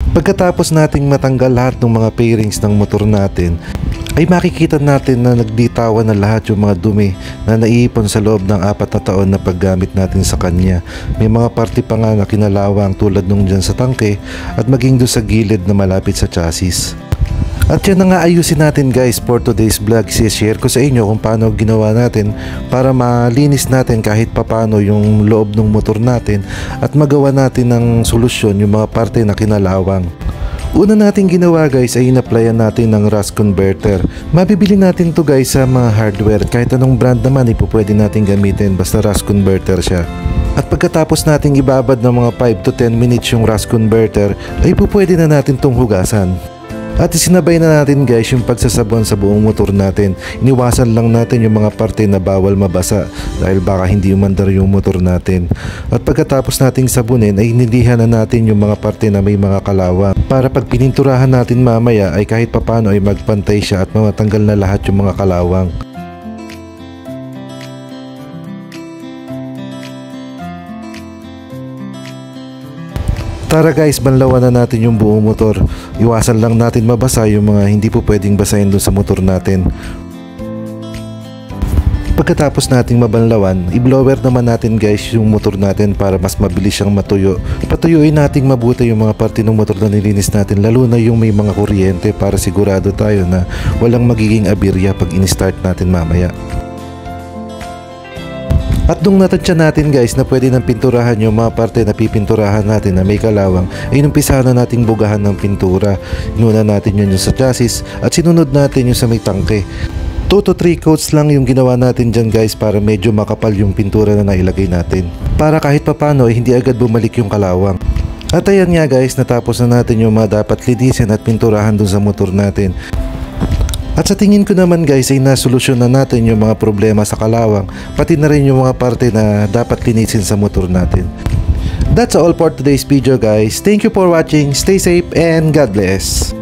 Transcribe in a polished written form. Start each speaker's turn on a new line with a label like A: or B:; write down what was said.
A: Pagkatapos nating matanggal lahat ng mga pairings ng motor natin, ay makikita natin na nagditawan na lahat yung mga dumi na naiipon sa loob ng 4 na taon na paggamit natin sa kanya. May mga parte pa nga na kinalawang tulad nung dyan sa tangke at maging doon sa gilid na malapit sa chassis. At yan na nga ayusin natin guys for today's vlog. I-share ko sa inyo kung paano ginawa natin para malinis natin kahit papano yung loob ng motor natin at magawa natin ng solusyon yung mga parte na kinalawang. Una nating ginawa guys ay in-applyan natin ng rust converter. Mabibili natin to guys sa mga hardware, kahit anong brand naman pwede natin gamitin basta rust converter siya. At pagkatapos nating ibabad ng mga 5 to 10 minutes yung rust converter ay pwede na natin tong hugasan. At isinabay na natin guys yung pagsasabon sa buong motor natin. Iniwasan lang natin yung mga parte na bawal mabasa dahil baka hindi umandar yung motor natin. At pagkatapos nating sabunin ay hinilihan na natin yung mga parte na may mga kalawang para pag pininturahan natin mamaya ay kahit papano ay magpantay siya at matanggal na lahat yung mga kalawang. Tara guys, banlawan na natin yung buong motor. Iwasan lang natin mabasa yung mga hindi pwedeng basahin dun sa motor natin. Pagkatapos nating mabanlawan, i-blower naman natin guys yung motor natin para mas mabilis siyang matuyo. Patuyuin nating mabuti yung mga parte ng motor na nilinis natin, lalo na yung may mga kuryente para sigurado tayo na walang magiging aberya pag in-start natin mamaya. At nung natansya natin guys na pwede nang pinturahan yung mga parte na pipinturahan natin na may kalawang, ay numpisahan na nating bugahan ng pintura. Inuna natin yun sa chassis at sinunod natin yung sa may tangke. 2 to 3 coats lang yung ginawa natin dyan guys para medyo makapal yung pintura na nailagay natin. Para kahit papano ay hindi agad bumalik yung kalawang. At ayan nga guys, natapos na natin yung mga dapat linisin at pinturahan dun sa motor natin. At sa tingin ko naman guys ay nasolusyon na natin yung mga problema sa kalawang, pati na rin yung mga parte na dapat linisin sa motor natin. That's all for today's video guys. Thank you for watching, stay safe and God bless.